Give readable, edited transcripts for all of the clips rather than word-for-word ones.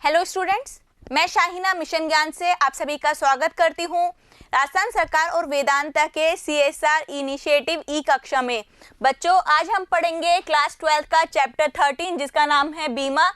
Hello students, मैं Shahina mission ज्ञान से आप सभी का स्वागत करती हूँ। राजस्थान सरकार और वेदांता के CSR इनिशिएटिव ई कक्षा में बच्चों आज हम पढ़ेंगे क्लास 12 का चैप्टर 13 जिसका नाम है बीमा।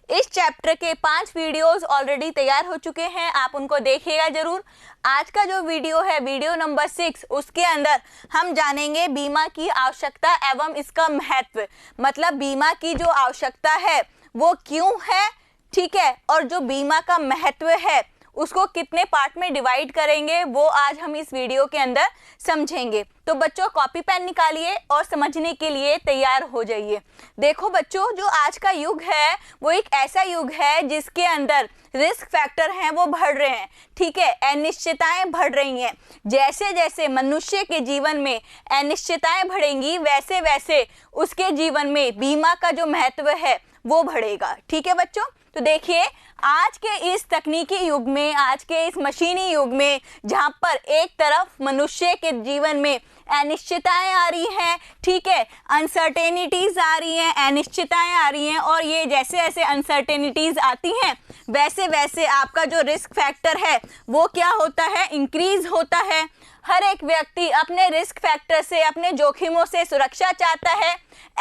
इस चैप्टर के 5 वीडियोस ऑलरेडी तैयार हो चुके हैं, आप उनको देखिएगा जरूर। आज का जो वीडियो है वीडियो नंबर 6, उसके अंदर हम जानेंगे बीमा की आवश्यकता एवं इसका महत्व, मतलब बीमा की जो आवश्यकता है वो क्यों है, ठीक है, और जो बीमा का महत्व है उसको कितने पार्ट में डिवाइड करेंगे वो आज हम इस वीडियो के अंदर समझेंगे। तो बच्चों कॉपी पेन निकालिए और समझने के लिए तैयार हो जाइए। देखो बच्चों, जो आज का युग है वो एक ऐसा युग है जिसके अंदर रिस्क फैक्टर हैं वो बढ़ रहे हैं, ठीक है, अनिश्चितताएं बढ़ रही हैं। जैसे जैसे मनुष्य के जीवन में अनिश्चितताएं बढ़ेंगी वैसे वैसे उसके जीवन में बीमा का जो महत्व है वो बढ़ेगा, ठीक है बच्चों। तो देखिए, आज के इस तकनीकी युग में, आज के इस मशीनी युग में, जहाँ पर एक तरफ मनुष्य के जीवन में अनिश्चितताएं आ रही हैं, ठीक है, अनसर्टेनिटीज आ रही हैं, अनिश्चितताएं आ रही हैं, और ये जैसे जैसे अनसर्टेनिटीज आती हैं वैसे वैसे आपका जो रिस्क फैक्टर है वो क्या होता है, इंक्रीज होता है। हर एक व्यक्ति अपने रिस्क फैक्टर से, अपने जोखिमों से सुरक्षा चाहता है।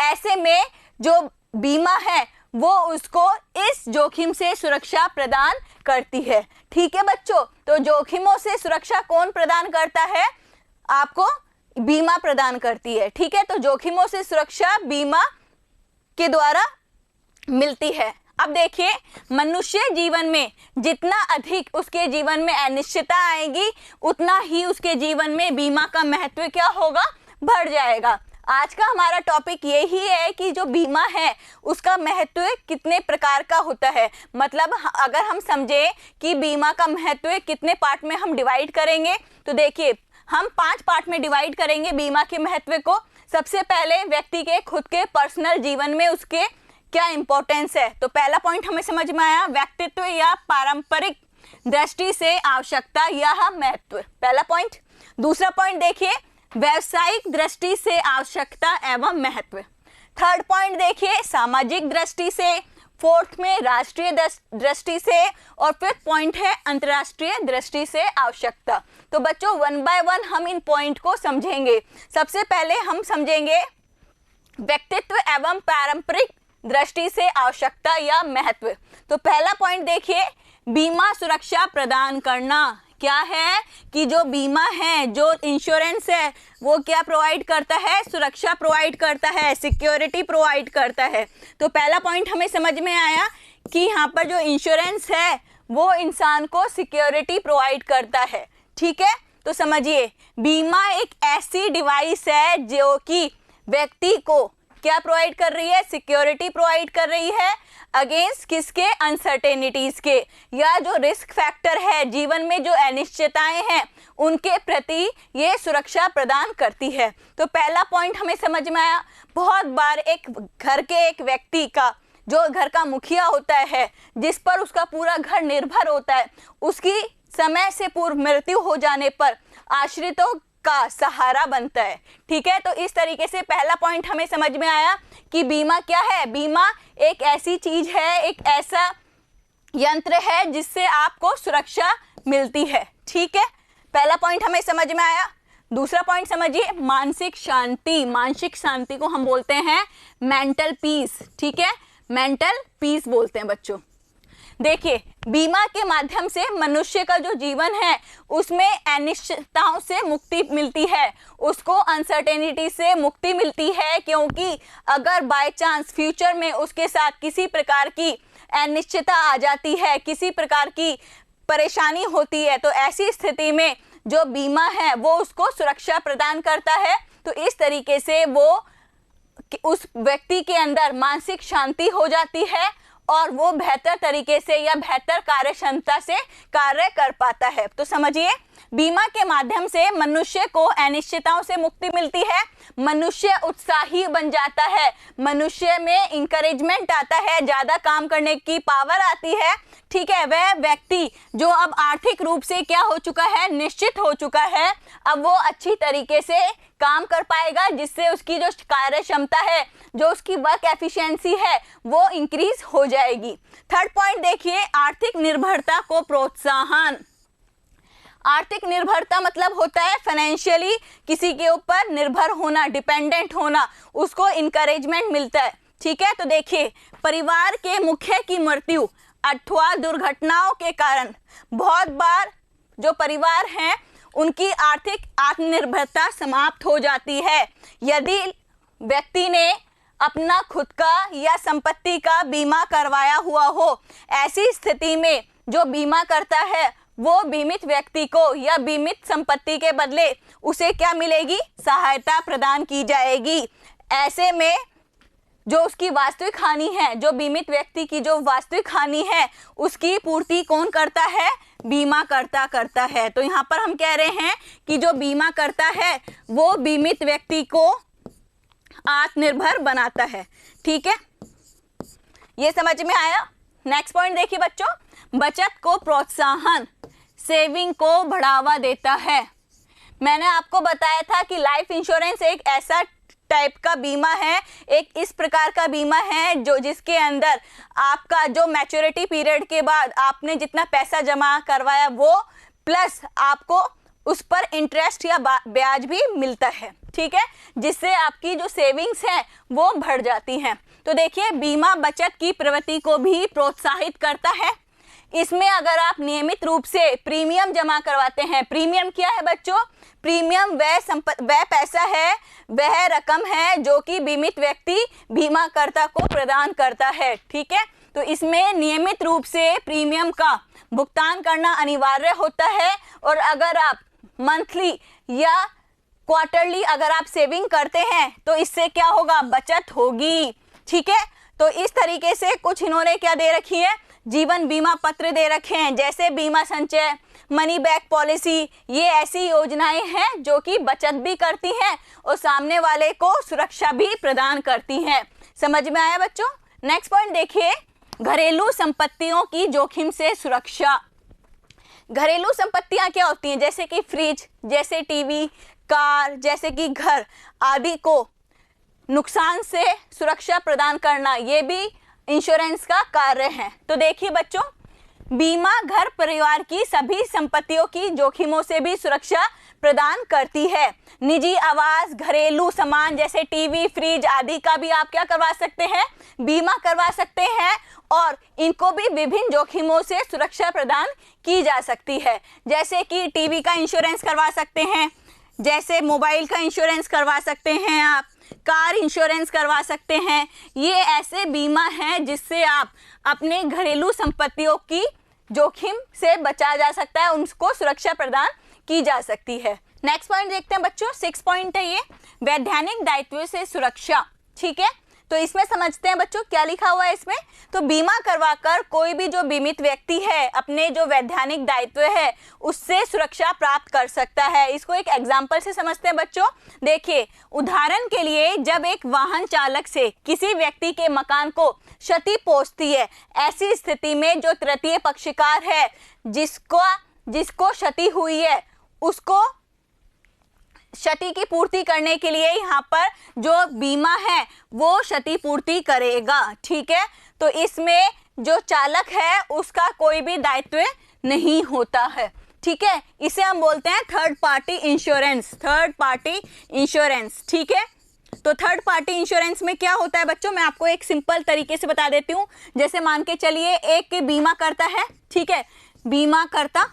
ऐसे में जो बीमा है वो उसको इस जोखिम से सुरक्षा प्रदान करती है, ठीक है बच्चों। तो जोखिमों से सुरक्षा कौन प्रदान करता है? आपको बीमा प्रदान करती है, ठीक है। तो जोखिमों से सुरक्षा बीमा के द्वारा मिलती है। अब देखिए, मनुष्य जीवन में जितना अधिक उसके जीवन में अनिश्चितता आएगी उतना ही उसके जीवन में बीमा का महत्व क्या होगा, बढ़ जाएगा। आज का हमारा टॉपिक यही है कि जो बीमा है उसका महत्व कितने प्रकार का होता है, मतलब अगर हम समझें कि बीमा का महत्व कितने पार्ट में हम डिवाइड करेंगे, तो देखिए हम 5 पार्ट में डिवाइड करेंगे बीमा के महत्व को। सबसे पहले व्यक्ति के खुद के पर्सनल जीवन में उसके क्या इंपॉर्टेंस है। तो पहला पॉइंट हमें समझ में आया, व्यक्तित्व या पारंपरिक दृष्टि से आवश्यकता या महत्व, पहला पॉइंट। दूसरा पॉइंट देखिए, व्यावसायिक दृष्टि से आवश्यकता एवं महत्व। थर्ड पॉइंट देखिए, सामाजिक दृष्टि से। फोर्थ में राष्ट्रीय दृष्टि से, और फिफ्थ पॉइंट है अंतर्राष्ट्रीय दृष्टि से आवश्यकता। तो बच्चों 1 बाय 1 हम इन पॉइंट को समझेंगे। सबसे पहले हम समझेंगे व्यक्तित्व एवं पारंपरिक दृष्टि से आवश्यकता या महत्व। तो पहला पॉइंट देखिए, बीमा सुरक्षा प्रदान करना। क्या है कि जो बीमा है, जो इंश्योरेंस है वो क्या प्रोवाइड करता है, सुरक्षा प्रोवाइड करता है, सिक्योरिटी प्रोवाइड करता है। तो पहला पॉइंट हमें समझ में आया कि यहाँ पर जो इंश्योरेंस है वो इंसान को सिक्योरिटी प्रोवाइड करता है, ठीक है। तो समझिए, बीमा एक ऐसी डिवाइस है जो कि व्यक्ति को क्या प्रोवाइड कर रही है, सिक्योरिटी प्रोवाइड कर रही है अगेंस्ट किसके, अनसर्टेनिटीज के, या जो रिस्क फैक्टर है जीवन में, जो अनिश्चितताएं हैं उनके प्रति ये सुरक्षा प्रदान करती है। तो पहला पॉइंट हमें समझ में आया। बहुत बार एक घर के एक व्यक्ति का, जो घर का मुखिया होता है, जिस पर उसका पूरा घर निर्भर होता है, उसकी समय से पूर्व मृत्यु हो जाने पर आश्रितों का सहारा बनता है, ठीक है। तो इस तरीके से पहला पॉइंट हमें समझ में आया कि बीमा क्या है। बीमा एक ऐसी चीज है, एक ऐसा यंत्र है जिससे आपको सुरक्षा मिलती है, ठीक है। पहला पॉइंट हमें समझ में आया। दूसरा पॉइंट समझिए, मानसिक शांति। मानसिक शांति को हम बोलते हैं मेंटल पीस, ठीक है, मेंटल पीस बोलते हैं बच्चों। देखिए, बीमा के माध्यम से मनुष्य का जो जीवन है उसमें अनिश्चितताओं से मुक्ति मिलती है, उसको अनसर्टेनिटी से मुक्ति मिलती है, क्योंकि अगर बाय चांस फ्यूचर में उसके साथ किसी प्रकार की अनिश्चितता आ जाती है, किसी प्रकार की परेशानी होती है, तो ऐसी स्थिति में जो बीमा है वो उसको सुरक्षा प्रदान करता है। तो इस तरीके से वो उस व्यक्ति के अंदर मानसिक शांति हो जाती है और वो बेहतर तरीके से या बेहतर कार्य क्षमता से कार्य कर पाता है। तो समझिए, बीमा के माध्यम से मनुष्य को अनिश्चितताओं से मुक्ति मिलती है, मनुष्य उत्साही बन जाता है, मनुष्य में इंकरेजमेंट आता है, ज्यादा काम करने की पावर आती है। ठीक है, वह व्यक्ति जो अब आर्थिक रूप से क्या हो चुका है, निश्चित हो चुका है, अब वो अच्छी तरीके से काम कर पाएगा, जिससे उसकी जो कार्य क्षमता है, जो उसकी वर्क एफिशिएंसी है, वो इंक्रीज हो जाएगी। थर्ड पॉइंट देखिए, आर्थिक निर्भरता को प्रोत्साहन। आर्थिक निर्भरता मतलब होता है फाइनेंशियली किसी के ऊपर निर्भर होना, डिपेंडेंट होना, उसको इंकरेजमेंट मिलता है। ठीक है, तो देखिए, परिवार के मुखिया की मृत्यु अथवा दुर्घटनाओं के कारण बहुत बार जो परिवार हैं उनकी आर्थिक आत्मनिर्भरता समाप्त हो जाती है। यदि व्यक्ति ने अपना खुद का या संपत्ति का बीमा करवाया हुआ हो, ऐसी स्थिति में जो बीमा करता है वो बीमित व्यक्ति को या बीमित संपत्ति के बदले उसे क्या मिलेगी, सहायता प्रदान की जाएगी। ऐसे में जो उसकी वास्तविक हानि है, जो बीमित व्यक्ति की जो वास्तविक हानि है, उसकी पूर्ति कौन करता है, बीमा करता है। तो यहाँ पर हम कह रहे हैं कि जो बीमा करता है वो बीमित व्यक्ति को आत्मनिर्भर बनाता है। ठीक है, ये समझ में आया। नेक्स्ट पॉइंट देखिए बच्चों, बचत को प्रोत्साहन, सेविंग को बढ़ावा देता है। मैंने आपको बताया था कि लाइफ इंश्योरेंस एक ऐसा टाइप का बीमा है, एक इस प्रकार का बीमा है जो जिसके अंदर आपका जो मैच्योरिटी पीरियड के बाद आपने जितना पैसा जमा करवाया वो प्लस आपको उस पर इंटरेस्ट या ब्याज भी मिलता है। ठीक है, जिससे आपकी जो सेविंग्स हैं वो बढ़ जाती हैं। तो देखिए, बीमा बचत की प्रवृत्ति को भी प्रोत्साहित करता है। इसमें अगर आप नियमित रूप से प्रीमियम जमा करवाते हैं, प्रीमियम क्या है बच्चों, प्रीमियम वह पैसा है, वह रकम है जो कि बीमित व्यक्ति बीमाकर्ता को प्रदान करता है। ठीक है, तो इसमें नियमित रूप से प्रीमियम का भुगतान करना अनिवार्य होता है। और अगर आप मंथली या क्वार्टरली अगर आप सेविंग करते हैं तो इससे क्या होगा, बचत होगी। ठीक है, तो इस तरीके से कुछ इन्होंने क्या दे रखी है, जीवन बीमा पत्र दे रखे हैं, जैसे बीमा संचय, मनी बैक पॉलिसी। ये ऐसी योजनाएं हैं जो कि बचत भी करती हैं और सामने वाले को सुरक्षा भी प्रदान करती हैं। समझ में आया बच्चों। नेक्स्ट पॉइंट देखिए, घरेलू संपत्तियों की जोखिम से सुरक्षा। घरेलू संपत्तियां क्या होती हैं, जैसे कि फ्रिज, जैसे टीवी, कार, जैसे कि घर आदि को नुकसान से सुरक्षा प्रदान करना, ये भी इंश्योरेंस का कार्य है। तो देखिए बच्चों, बीमा घर परिवार की सभी संपत्तियों की जोखिमों से भी सुरक्षा प्रदान करती है। निजी आवास, घरेलू सामान जैसे टीवी, फ्रिज आदि का भी आप क्या करवा सकते हैं, बीमा करवा सकते हैं और इनको भी विभिन्न जोखिमों से सुरक्षा प्रदान की जा सकती है। जैसे कि टीवी का इंश्योरेंस करवा सकते हैं, जैसे मोबाइल का इंश्योरेंस करवा सकते हैं, आप कार इंश्योरेंस करवा सकते हैं। ये ऐसे बीमा हैं जिससे आप अपने घरेलू संपत्तियों की जोखिम से बचा जा सकता है, उनको सुरक्षा प्रदान की जा सकती है। नेक्स्ट पॉइंट देखते हैं बच्चों, 6 पॉइंट है ये, वैधानिक दायित्व से सुरक्षा। ठीक है, तो इसमें समझते हैं बच्चों क्या लिखा हुआ है इसमें। तो बीमा करवाकर कोई भी जो बीमित व्यक्ति है अपने जो वैधानिक दायित्व है उससे सुरक्षा प्राप्त कर सकता है। इसको एक एग्जांपल से समझते हैं बच्चों। देखिए, उदाहरण के लिए जब एक वाहन चालक से किसी व्यक्ति के मकान को क्षति पहुंचती है, ऐसी स्थिति में जो तृतीय पक्षकार है जिसको क्षति हुई है उसको क्षति की पूर्ति करने के लिए यहाँ पर जो बीमा है वो क्षति पूर्ति करेगा। ठीक है, तो इसमें जो चालक है उसका कोई भी दायित्व नहीं होता है। ठीक है, इसे हम बोलते हैं third party insurance, third party insurance. ठीक है, तो थर्ड पार्टी इंश्योरेंस में क्या होता है बच्चों, मैं आपको एक सिंपल तरीके से बता देती हूँ। जैसे मान के चलिए एक बीमा करता है, ठीक है, बीमा करता,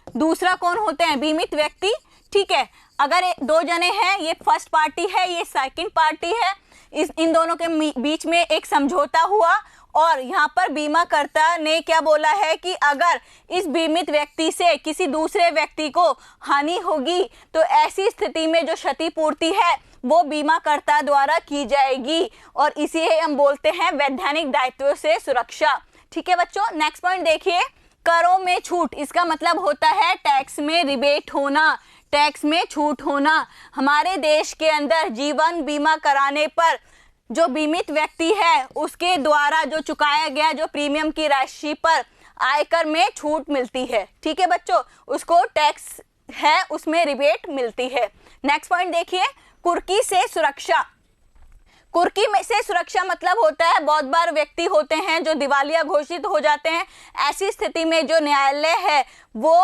दूसरा कौन होते हैं, बीमित व्यक्ति। ठीक है, अगर 2 जने हैं, ये फर्स्ट पार्टी है, ये सेकंड पार्टी है, इन दोनों के बीच में एक समझौता हुआ और यहाँ पर बीमाकर्ता ने क्या बोला है कि अगर इस बीमित व्यक्ति से किसी दूसरे व्यक्ति को हानि होगी तो ऐसी स्थिति में जो क्षतिपूर्ति है वो बीमाकर्ता द्वारा की जाएगी और इसे हम बोलते हैं वैधानिक दायित्व से सुरक्षा। ठीक है बच्चों, नेक्स्ट पॉइंट देखिए, करों में छूट, इसका मतलब होता है टैक्स में रिबेट होना, टैक्स में छूट होना। हमारे देश के अंदर जीवन बीमा कराने पर जो बीमित व्यक्ति है उसके द्वारा जो चुकाया गया जो प्रीमियम की राशि पर आयकर में छूट मिलती है। ठीक है बच्चों, उसको टैक्स है उसमें रिबेट मिलती है। नेक्स्ट पॉइंट देखिए, कुर्की से सुरक्षा। कुर्की में से सुरक्षा मतलब होता है बहुत बार व्यक्ति होते हैं जो दिवालिया घोषित हो जाते हैं, ऐसी स्थिति में जो न्यायालय है वो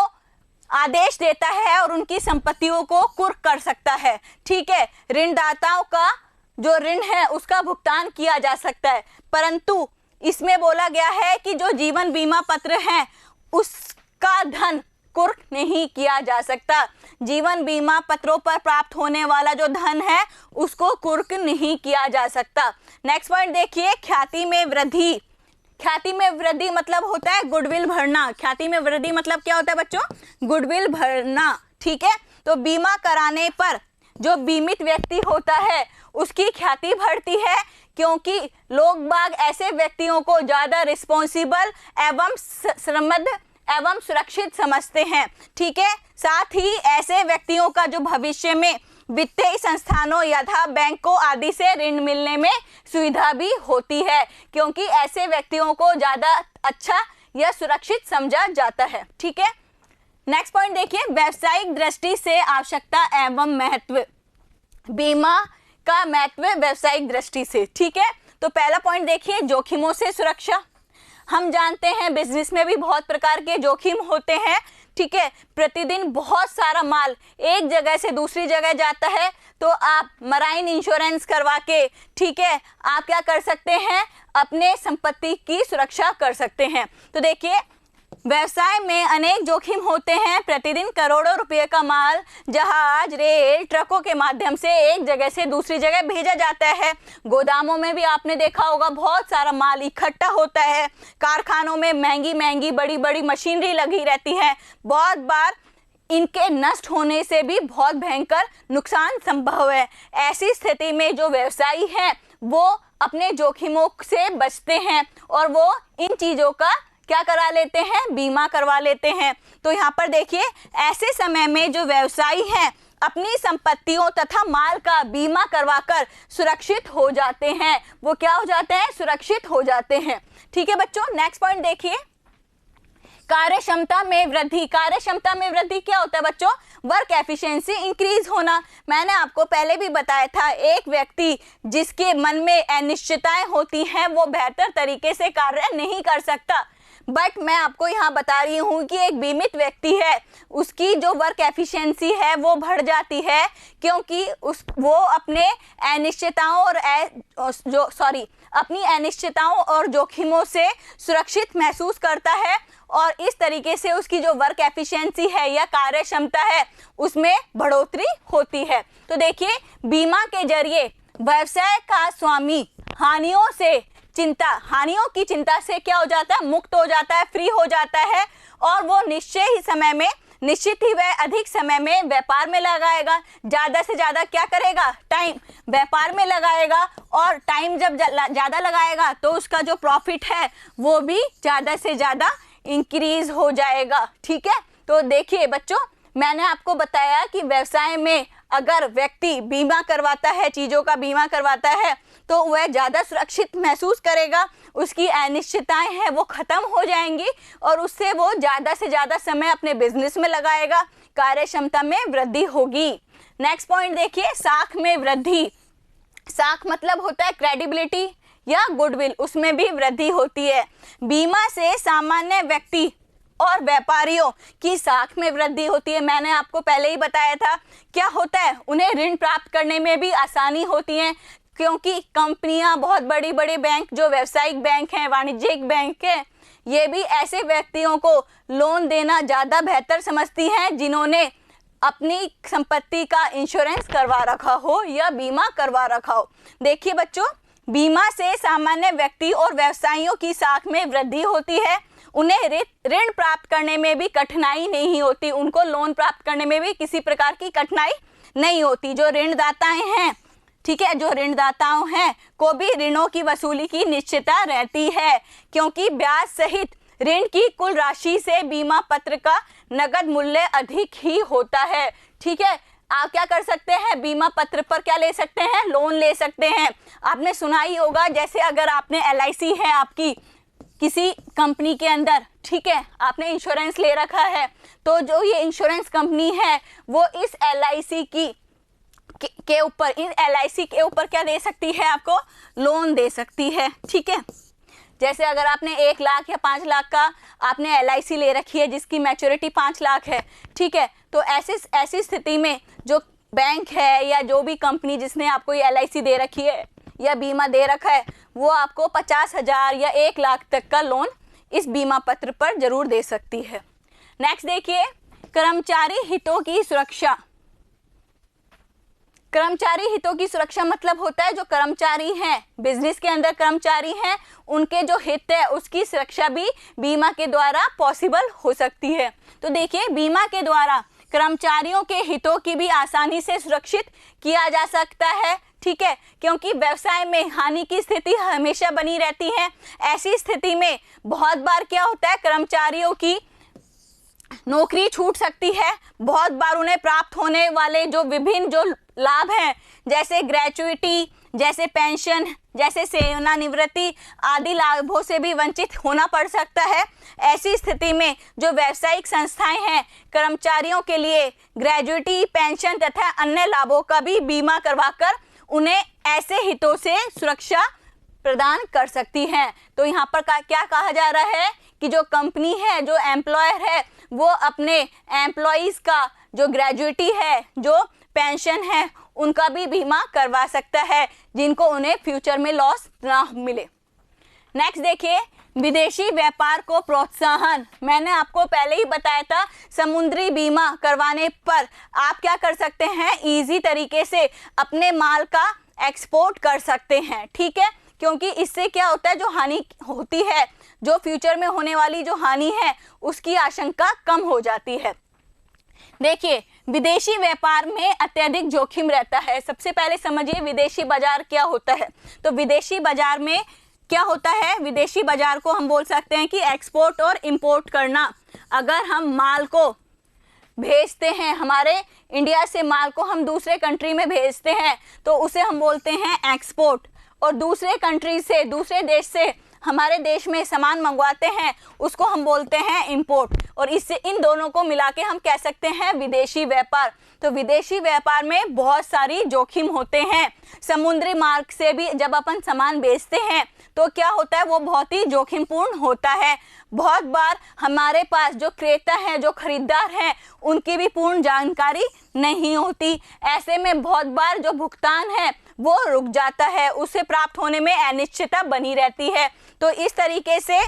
आदेश देता है और उनकी संपत्तियों को कुर्क कर सकता है। ठीक है, ऋणदाताओं का जो ऋण है उसका भुगतान किया जा सकता है, परंतु इसमें बोला गया है कि जो जीवन बीमा पत्र है उसका धन कुर्क नहीं किया जा सकता। जीवन बीमा पत्रों पर प्राप्त होने वाला जो धन है उसको कुर्क नहीं किया जा सकता। नेक्स्ट पॉइंट देखिए, ख्याति में वृद्धि। ख्याति में वृद्धि मतलब होता है गुडविल भरना। ख्याति में वृद्धि मतलब क्या होता है बच्चों? गुडविल भरना। ठीक है, तो बीमा कराने पर जो बीमित व्यक्ति होता है उसकी ख्याति बढ़ती है, क्योंकि लोग बाग ऐसे व्यक्तियों को ज़्यादा रिस्पॉन्सिबल एवं श्रमद एवं सुरक्षित समझते हैं। ठीक है, साथ ही ऐसे व्यक्तियों का जो भविष्य में वित्तीय संस्थानों यथा बैंकों आदि से ऋण मिलने में सुविधा भी होती है, क्योंकि ऐसे व्यक्तियों को ज़्यादा अच्छा या सुरक्षित समझा जाता है। ठीक है, नेक्स्ट पॉइंट देखिए, व्यावसायिक दृष्टि से आवश्यकता एवं महत्व। बीमा का महत्व व्यावसायिक दृष्टि से। ठीक है, तो पहला पॉइंट देखिए, जोखिमों से सुरक्षा। हम जानते हैं बिजनेस में भी बहुत प्रकार के जोखिम होते हैं। ठीक है, प्रतिदिन बहुत सारा माल एक जगह से दूसरी जगह जाता है, तो आप मराइन इंश्योरेंस करवा के, ठीक है, आप क्या कर सकते हैं, अपने संपत्ति की सुरक्षा कर सकते हैं। तो देखिए, व्यवसाय में अनेक जोखिम होते हैं। प्रतिदिन करोड़ों रुपए का माल जहाज, रेल, ट्रकों के माध्यम से एक जगह से दूसरी जगह भेजा जाता है। गोदामों में भी आपने देखा होगा बहुत सारा माल इकट्ठा होता है। कारखानों में महंगी महंगी बड़ी बड़ी मशीनरी लगी रहती है। बहुत बार इनके नष्ट होने से भी बहुत भयंकर नुकसान संभव है। ऐसी स्थिति में जो व्यवसायी हैं वो अपने जोखिमों से बचते हैं और वो इन चीज़ों का क्या करा लेते हैं, बीमा करवा लेते हैं। तो यहाँ पर देखिए, ऐसे समय में जो व्यवसायी हैं अपनी संपत्तियों तथा माल का बीमा करवाकर सुरक्षित हो जाते हैं। वो क्या हो जाते हैं, सुरक्षित हो जाते हैं। ठीक है बच्चों, नेक्स्ट पॉइंट देखिए, कार्य क्षमता में वृद्धि। कार्य क्षमता में वृद्धि क्या होता है बच्चों? वर्क एफिशिएंसी इंक्रीज होना। मैंने आपको पहले भी बताया था, एक व्यक्ति जिसके मन में अनिश्चितताएं होती हैं वो बेहतर तरीके से कार्य नहीं कर सकता। बट मैं आपको यहाँ बता रही हूँ कि एक बीमित व्यक्ति है, उसकी जो वर्क एफिशिएंसी है वो बढ़ जाती है, क्योंकि वो अपने अनिश्चितताओं और अपनी अनिश्चितताओं और जोखिमों से सुरक्षित महसूस करता है, और इस तरीके से उसकी जो वर्क एफिशिएंसी है या कार्य क्षमता है उसमें बढ़ोतरी होती है। तो देखिए, बीमा के जरिए व्यवसाय का स्वामी हानियों की चिंता से क्या हो जाता है, मुक्त हो जाता है, फ्री हो जाता है, और वो निश्चित ही वह अधिक समय में व्यापार में लगाएगा। ज़्यादा से ज़्यादा क्या करेगा, टाइम व्यापार में लगाएगा, और टाइम जब ज़्यादा लगाएगा तो उसका जो प्रॉफिट है वो भी ज़्यादा से ज़्यादा इंक्रीज हो जाएगा। ठीक है, तो देखिए बच्चों, मैंने आपको बताया कि व्यवसाय में अगर व्यक्ति बीमा करवाता है, चीज़ों का बीमा करवाता है, तो वह ज़्यादा सुरक्षित महसूस करेगा, उसकी अनिश्चितताएं हैं वो ख़त्म हो जाएंगी, और उससे वो ज़्यादा से ज़्यादा समय अपने बिजनेस में लगाएगा, कार्य क्षमता में वृद्धि होगी। नेक्स्ट पॉइंट देखिए, साख में वृद्धि। साख मतलब होता है क्रेडिबिलिटी या गुडविल, उसमें भी वृद्धि होती है। बीमा से सामान्य व्यक्ति और व्यापारियों की साख में वृद्धि होती है। मैंने आपको पहले ही बताया था, क्या होता है, उन्हें ऋण प्राप्त करने में भी आसानी होती है, क्योंकि कंपनियां, बहुत बड़ी बड़ी बैंक जो व्यावसायिक बैंक हैं, वाणिज्यिक बैंक हैं, ये भी ऐसे व्यक्तियों को लोन देना ज़्यादा बेहतर समझती हैं जिन्होंने अपनी संपत्ति का इंश्योरेंस करवा रखा हो या बीमा करवा रखा हो। देखिए बच्चों, बीमा से सामान्य व्यक्ति और व्यवसायियों की साख में वृद्धि होती है। उन्हें ऋण प्राप्त करने में भी कठिनाई नहीं होती, उनको लोन प्राप्त करने में भी किसी प्रकार की कठिनाई नहीं होती। जो ऋणदाताएं हैं, ठीक है, जो ऋणदाताओं हैं को भी ऋणों की वसूली की निश्चितता रहती है, क्योंकि ब्याज सहित ऋण की कुल राशि से बीमा पत्र का नगद मूल्य अधिक ही होता है। ठीक है, आप क्या कर सकते हैं, बीमा पत्र पर क्या ले सकते हैं, लोन ले सकते हैं। आपने सुना ही होगा, जैसे अगर आपने LIC है आपकी किसी कंपनी के अंदर, ठीक है, आपने इंश्योरेंस ले रखा है, तो जो ये इंश्योरेंस कंपनी है वो इस LIC के ऊपर, इन LIC के ऊपर क्या दे सकती है, आपको लोन दे सकती है। ठीक है, जैसे अगर आपने 1 लाख या 5 लाख का आपने LIC ले रखी है जिसकी मैच्योरिटी 5 लाख है, ठीक है, तो ऐसी स्थिति में जो बैंक है या जो भी कंपनी जिसने आपको ये LIC दे रखी है या बीमा दे रखा है, वो आपको 50,000 या 1 लाख तक का लोन इस बीमा पत्र पर जरूर दे सकती है। नेक्स्ट देखिए, कर्मचारी हितों की सुरक्षा। कर्मचारी हितों की सुरक्षा मतलब होता है जो कर्मचारी हैं, बिजनेस के अंदर कर्मचारी हैं, उनके जो हित है उसकी सुरक्षा भी बीमा के द्वारा पॉसिबल हो सकती है। तो देखिए, बीमा के द्वारा कर्मचारियों के हितों की भी आसानी से सुरक्षित किया जा सकता है। ठीक है, क्योंकि व्यवसाय में हानि की स्थिति हमेशा बनी रहती है। ऐसी स्थिति में बहुत बार क्या होता है, कर्मचारियों की नौकरी छूट सकती है। बहुत बार उन्हें प्राप्त होने वाले जो विभिन्न जो लाभ हैं, जैसे ग्रेच्युइटी, जैसे पेंशन, जैसे सेवानिवृत्ति आदि लाभों से भी वंचित होना पड़ सकता है। ऐसी स्थिति में जो व्यावसायिक संस्थाएं हैं, कर्मचारियों के लिए ग्रेच्युइटी, पेंशन तथा अन्य लाभों का भी बीमा करवाकर उन्हें ऐसे हितों से सुरक्षा प्रदान कर सकती हैं। तो यहाँ पर क्या कहा जा रहा है कि जो कंपनी है, जो एम्प्लॉयर है, वो अपने एम्प्लॉइज का जो ग्रेच्युइटी है, जो पेंशन है, उनका भी बीमा करवा सकता है, जिनको उन्हें फ्यूचर में लॉस ना मिले। नेक्स्ट देखिए, विदेशी व्यापार को प्रोत्साहन। मैंने आपको पहले ही बताया था, समुद्री बीमा करवाने पर आप क्या कर सकते हैं, इजी तरीके से अपने माल का एक्सपोर्ट कर सकते हैं। ठीक है, क्योंकि इससे क्या होता है, जो हानि होती है, जो फ्यूचर में होने वाली जो हानि है, उसकी आशंका कम हो जाती है। देखिए, विदेशी व्यापार में अत्यधिक जोखिम रहता है। सबसे पहले समझिए विदेशी बाजार क्या होता है। तो विदेशी बाजार में क्या होता है, विदेशी बाजार को हम बोल सकते हैं कि एक्सपोर्ट और इंपोर्ट करना। अगर हम माल को भेजते हैं, हमारे इंडिया से माल को हम दूसरे कंट्री में भेजते हैं, तो उसे हम बोलते हैं एक्सपोर्ट। और दूसरे कंट्री से, दूसरे देश से हमारे देश में सामान मंगवाते हैं, उसको हम बोलते हैं इंपोर्ट। और इससे इन दोनों को मिला के हम कह सकते हैं विदेशी व्यापार। तो विदेशी व्यापार में बहुत सारी जोखिम होते हैं। समुद्री मार्ग से भी जब अपन सामान बेचते हैं तो क्या होता है, वो बहुत ही जोखिमपूर्ण होता है। बहुत बार हमारे पास जो क्रेता हैं, जो खरीदार हैं, उनकी भी पूर्ण जानकारी नहीं होती। ऐसे में बहुत बार जो भुगतान है वो रुक जाता है, उसे प्राप्त होने में अनिश्चितता बनी रहती है। तो इस तरीके से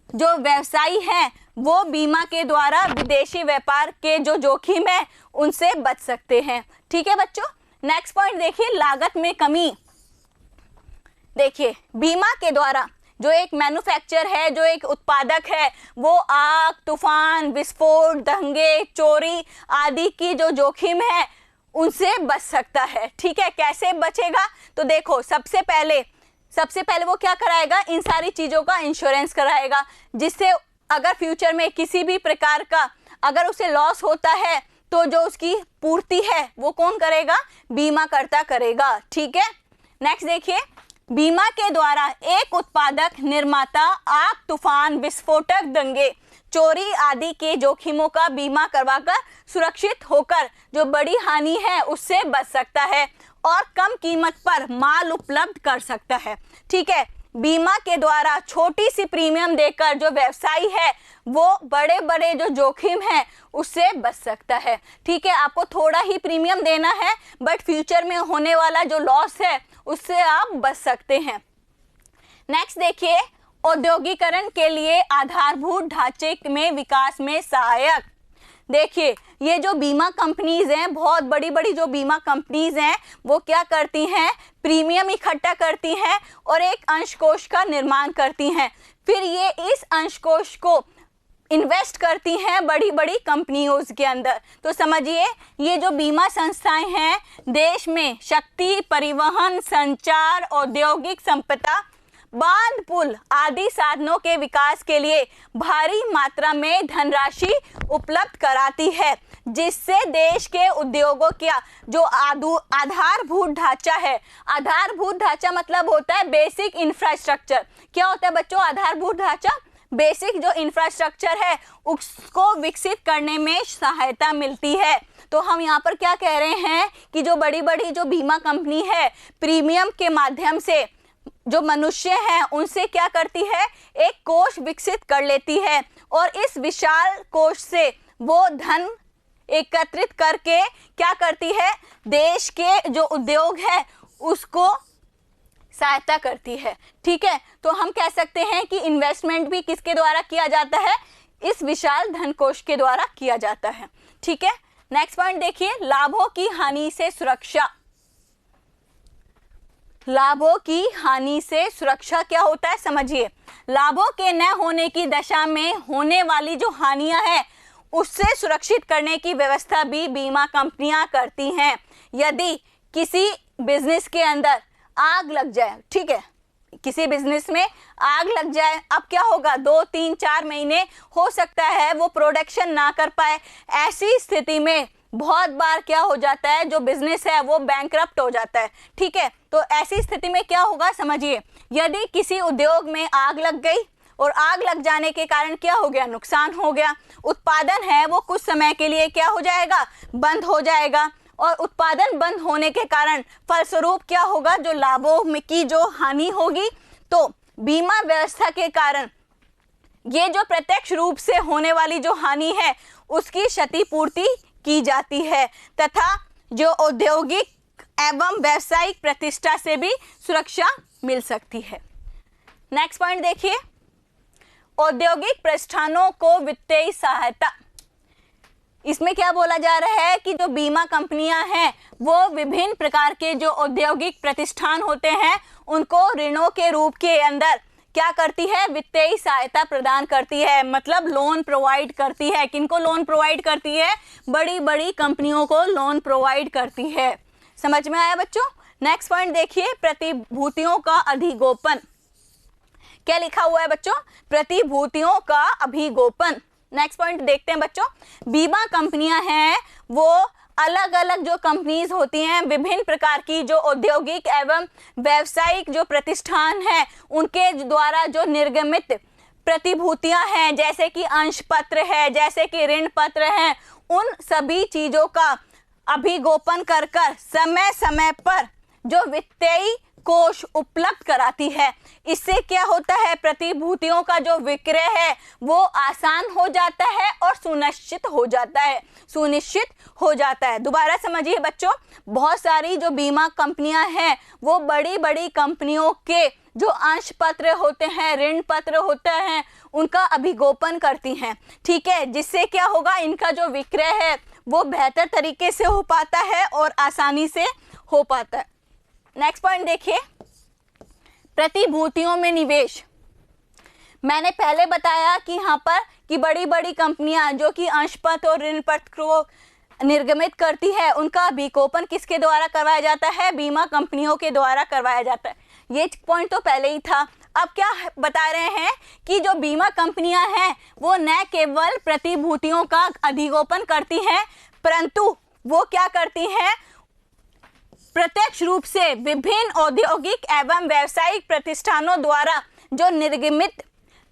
जो व्यवसायी हैं वो बीमा के द्वारा विदेशी व्यापार के जो जोखिम है उनसे बच सकते हैं। ठीक है बच्चों, नेक्स्ट पॉइंट देखिए, लागत में कमी। देखिए, बीमा के द्वारा जो एक मैन्युफैक्चर है, जो एक उत्पादक है, वो आग, तूफान, विस्फोट, दंगे, चोरी आदि की जो जोखिम है उनसे बच सकता है। ठीक है, कैसे बचेगा, तो देखो, सबसे पहले वो क्या कराएगा, इन सारी चीज़ों का इंश्योरेंस कराएगा, जिससे अगर फ्यूचर में किसी भी प्रकार का अगर उसे लॉस होता है तो जो उसकी पूर्ति है वो कौन करेगा, बीमा करता करेगा। ठीक है, नेक्स्ट देखिए, बीमा के द्वारा एक उत्पादक निर्माता आग, तूफान, विस्फोटक, दंगे, चोरी आदि के जोखिमों का बीमा करवाकर सुरक्षित होकर जो बड़ी हानि है उससे बच सकता है और कम कीमत पर माल उपलब्ध कर सकता है। ठीक है, बीमा के द्वारा छोटी सी प्रीमियम देकर जो व्यवसायी है वो बड़े बड़े जो जोखिम है उससे बच सकता है। ठीक है, आपको थोड़ा ही प्रीमियम देना है, बट फ्यूचर में होने वाला जो लॉस है उससे आप बच सकते हैं। नेक्स्ट देखिए, औद्योगिकरण के लिए आधारभूत ढांचे में विकास में सहायक। देखिए, ये जो बीमा कंपनीज हैं, बहुत बड़ी बड़ी जो बीमा कंपनीज हैं, वो क्या करती हैं, प्रीमियम इकट्ठा करती हैं और एक अंशकोष का निर्माण करती हैं। फिर ये इस अंशकोष को इन्वेस्ट करती हैं बड़ी बड़ी कंपनियों के अंदर। तो समझिए, ये जो बीमा संस्थाएं हैं देश में शक्ति, परिवहन, संचार, औद्योगिक संपदा, बांध, पुल आदि साधनों के विकास के लिए भारी मात्रा में धनराशि उपलब्ध कराती है, जिससे देश के उद्योगों का जो आधारभूत ढांचा है, आधारभूत ढांचा मतलब होता है बेसिक इंफ्रास्ट्रक्चर। क्या होता है बच्चों आधारभूत ढांचा? बेसिक जो इंफ्रास्ट्रक्चर है उसको विकसित करने में सहायता मिलती है। तो हम यहाँ पर क्या कह रहे हैं कि जो बड़ी बड़ी जो बीमा कंपनी है प्रीमियम के माध्यम से जो मनुष्य हैं उनसे क्या करती है, एक कोष विकसित कर लेती है और इस विशाल कोष से वो धन एकत्रित करके क्या करती है, देश के जो उद्योग है उसको सहायता करती है। ठीक है, तो हम कह सकते हैं कि इन्वेस्टमेंट भी किसके द्वारा किया जाता है, इस विशाल धन कोष के द्वारा किया जाता है। ठीक है, नेक्स्ट पॉइंट देखिए, लाभों की हानि से सुरक्षा। लाभों की हानि से सुरक्षा क्या होता है समझिए। लाभों के न होने की दशा में होने वाली जो हानियां हैं उससे सुरक्षित करने की व्यवस्था भी बीमा कंपनियां करती हैं। यदि किसी बिजनेस के अंदर आग लग जाए, ठीक है, किसी बिजनेस में आग लग जाए, अब क्या होगा, 2, 3, 4 महीने हो सकता है वो प्रोडक्शन ना कर पाए। ऐसी स्थिति में बहुत बार क्या हो जाता है, जो बिजनेस है वो बैंकरप्ट हो जाता है। ठीक है, तो ऐसी स्थिति में क्या होगा समझिए, यदि किसी उद्योग में आग लग गई और आग लग जाने के कारण क्या हो गया, नुकसान हो गया, उत्पादन है वो कुछ समय के लिए क्या हो जाएगा, बंद हो जाएगा और उत्पादन बंद होने के कारण फलस्वरूप क्या होगा, जो लाभों में की जो हानि होगी, तो बीमा व्यवस्था के कारण ये जो प्रत्यक्ष रूप से होने वाली जो हानि है उसकी क्षतिपूर्ति की जाती है तथा जो औद्योगिक एवं व्यावसायिक प्रतिष्ठा से भी सुरक्षा मिल सकती है। नेक्स्ट पॉइंट देखिए, औद्योगिक प्रतिष्ठानों को वित्तीय सहायता। इसमें क्या बोला जा रहा है कि जो बीमा कंपनियां हैं वो विभिन्न प्रकार के जो औद्योगिक प्रतिष्ठान होते हैं उनको ऋणों के रूप के अंदर क्या करती है, वित्तीय सहायता प्रदान करती है, मतलब लोन प्रोवाइड करती है। किनको लोन प्रोवाइड करती है, बड़ी बड़ी कंपनियों को लोन प्रोवाइड करती है। समझ में आया बच्चों। नेक्स्ट पॉइंट देखिए, प्रतिभूतियों का अधिगोपन। क्या लिखा हुआ है बच्चों, प्रतिभूतियों का अभिगोपन। नेक्स्ट पॉइंट देखते हैं बच्चों, बीमा कंपनियां हैं वो अलग अलग जो कंपनीज होती हैं, विभिन्न प्रकार की जो औद्योगिक एवं व्यावसायिक जो प्रतिष्ठान हैं उनके द्वारा जो निर्गमित प्रतिभूतियां हैं, जैसे कि अंश पत्र है, जैसे कि ऋण पत्र हैं, उन सभी चीजों का अभिगोपन कर समय समय पर जो वित्तीय कोष उपलब्ध कराती है। इससे क्या होता है, प्रतिभूतियों का जो विक्रय है वो आसान हो जाता है और सुनिश्चित हो जाता है। दोबारा समझिए बच्चों, बहुत सारी जो बीमा कंपनियां हैं वो बड़ी बड़ी कंपनियों के जो अंश पत्र होते हैं, ऋण पत्र होते हैं, उनका अभिगोपन करती हैं। ठीक है, जिससे क्या होगा, इनका जो विक्रय है वो बेहतर तरीके से हो पाता है और आसानी से हो पाता है। नेक्स्ट पॉइंट देखिए, प्रतिभूतियों में निवेश। मैंने पहले बताया कि यहाँ पर कि बड़ी बड़ी कंपनियां जो कि अंश पत्र और ऋण पत्र को निर्गमित करती है उनका अभिगोपन किसके द्वारा करवाया जाता है, बीमा कंपनियों के द्वारा करवाया जाता है। ये पॉइंट तो पहले ही था। अब क्या बता रहे हैं कि जो बीमा कंपनियां हैं वो न केवल प्रतिभूतियों का अधिगोपन करती हैं परंतु वो क्या करती हैं, प्रत्यक्ष रूप से विभिन्न औद्योगिक एवं व्यावसायिक प्रतिष्ठानों द्वारा जो निर्गमित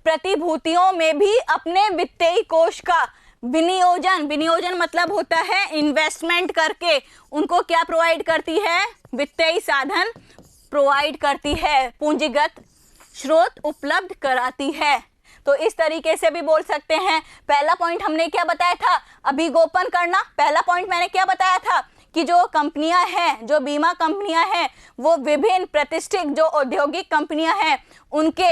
प्रतिभूतियों में भी अपने वित्तीय कोष का विनियोजन मतलब होता है इन्वेस्टमेंट करके उनको क्या प्रोवाइड करती है, वित्तीय साधन प्रोवाइड करती है, पूंजीगत स्रोत उपलब्ध कराती है। तो इस तरीके से भी बोल सकते हैं। पहला पॉइंट हमने क्या बताया था, अभिगोपन करना। पहला पॉइंट मैंने क्या बताया था कि जो कंपनियां हैं, जो बीमा कंपनियां हैं वो विभिन्न प्रतिष्ठित जो औद्योगिक कंपनियां हैं उनके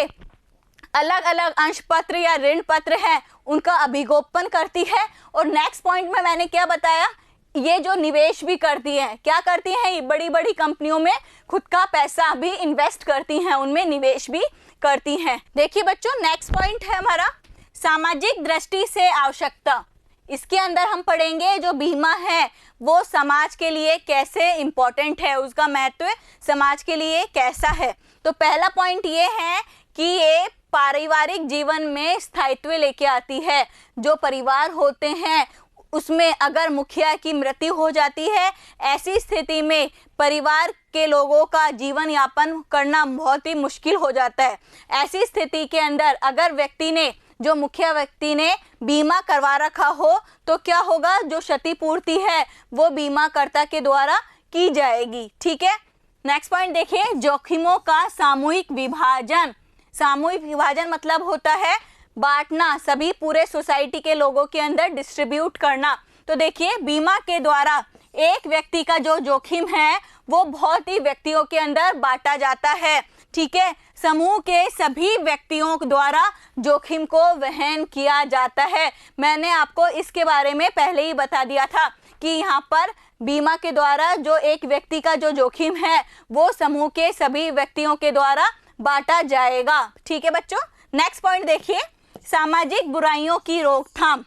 अलग अलग अंश पत्र या ऋण पत्र हैं उनका अभिगोपन करती है। और नेक्स्ट पॉइंट में मैंने क्या बताया, ये जो निवेश भी करती है, क्या करती हैं, ये बड़ी बड़ी कंपनियों में खुद का पैसा भी इन्वेस्ट करती हैं, उनमें निवेश भी करती हैं। देखिए बच्चों, नेक्स्ट पॉइंट है हमारा सामाजिक दृष्टि से आवश्यकता। इसके अंदर हम पढ़ेंगे जो बीमा है वो समाज के लिए कैसे इम्पोर्टेंट है, उसका महत्व समाज के लिए कैसा है। तो पहला पॉइंट ये है कि ये पारिवारिक जीवन में स्थायित्व लेके आती है। जो परिवार होते हैं उसमें अगर मुखिया की मृत्यु हो जाती है, ऐसी स्थिति में परिवार के लोगों का जीवन यापन करना बहुत ही मुश्किल हो जाता है। ऐसी स्थिति के अंदर अगर जो मुखिया व्यक्ति ने बीमा करवा रखा हो तो क्या होगा, जो क्षतिपूर्ति है वो बीमाकर्ता के द्वारा की जाएगी। ठीक है, नेक्स्ट पॉइंट देखिए, जोखिमों का सामूहिक विभाजन। सामूहिक विभाजन मतलब होता है बांटना, सभी पूरे सोसाइटी के लोगों के अंदर डिस्ट्रीब्यूट करना। तो देखिए, बीमा के द्वारा एक व्यक्ति का जो जोखिम है वो बहुत ही व्यक्तियों के अंदर बांटा जाता है। ठीक है, समूह के सभी व्यक्तियों द्वारा जोखिम को वहन किया जाता है। मैंने आपको इसके बारे में पहले ही बता दिया था कि यहाँ पर बीमा के द्वारा जो एक व्यक्ति का जो जोखिम है वो समूह के सभी व्यक्तियों के द्वारा बांटा जाएगा। ठीक है बच्चों, नेक्स्ट पॉइंट देखिए, सामाजिक बुराइयों की रोकथाम।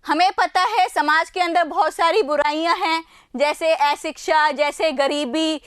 हमें पता है समाज के अंदर बहुत सारी बुराइयां हैं, जैसे अशिक्षा, जैसे गरीबी।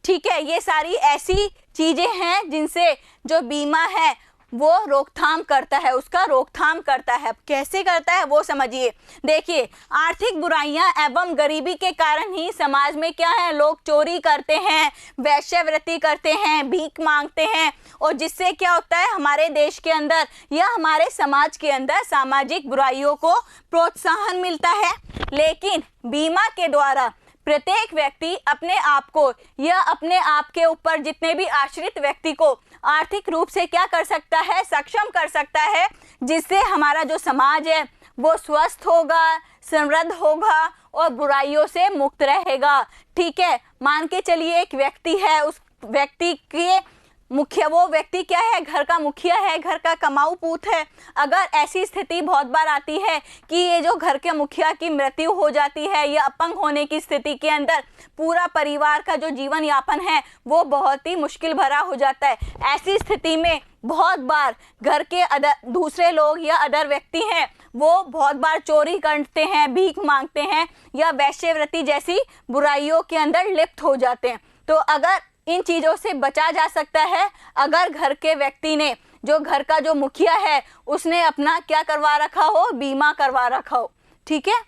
ठीक है, ये सारी ऐसी चीजें हैं जिनसे जो बीमा है वो रोकथाम करता है, उसका रोकथाम करता है। कैसे करता है वो समझिए। देखिए, आर्थिक बुराइयां एवं गरीबी के कारण ही समाज में क्या है, लोग चोरी करते हैं, वेश्यावृत्ति करते हैं, भीख मांगते हैं, और जिससे क्या होता है, हमारे देश के अंदर या हमारे समाज के अंदर सामाजिक बुराइयों को प्रोत्साहन मिलता है। लेकिन बीमा के द्वारा प्रत्येक व्यक्ति अपने आप को या अपने आप के ऊपर जितने भी आश्रित व्यक्ति को आर्थिक रूप से क्या कर सकता है, सक्षम कर सकता है, जिससे हमारा जो समाज है वो स्वस्थ होगा, समृद्ध होगा और बुराइयों से मुक्त रहेगा। ठीक है, मान के चलिए एक व्यक्ति है, उस व्यक्ति के मुखिया, वो व्यक्ति क्या है, घर का मुखिया है, घर का कमाऊ पूत है। अगर ऐसी स्थिति बहुत बार आती है कि ये जो घर के मुखिया की मृत्यु हो जाती है या अपंग होने की स्थिति के अंदर पूरा परिवार का जो जीवन यापन है वो बहुत ही मुश्किल भरा हो जाता है। ऐसी स्थिति में बहुत बार घर के दूसरे लोग या अदर व्यक्ति हैं वो बहुत बार चोरी करते हैं, भीख मांगते हैं या वेश्यावृत्ति जैसी बुराइयों के अंदर लिप्त हो जाते हैं। तो अगर इन चीज़ों से बचा जा सकता है, अगर घर के व्यक्ति ने, जो घर का जो मुखिया है, उसने अपना क्या करवा रखा हो, बीमा करवा रखा हो। ठीक है,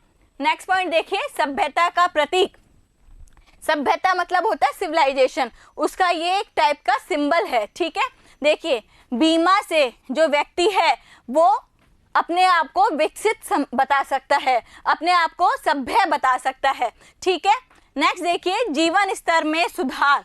नेक्स्ट पॉइंट देखिए, सभ्यता का प्रतीक। सभ्यता मतलब होता है सिविलाइजेशन, उसका ये एक टाइप का सिंबल है। ठीक है, देखिए, बीमा से जो व्यक्ति है वो अपने आप को विकसित बता सकता है, अपने आप को सभ्य बता सकता है। ठीक है, नेक्स्ट देखिए, जीवन स्तर में सुधार।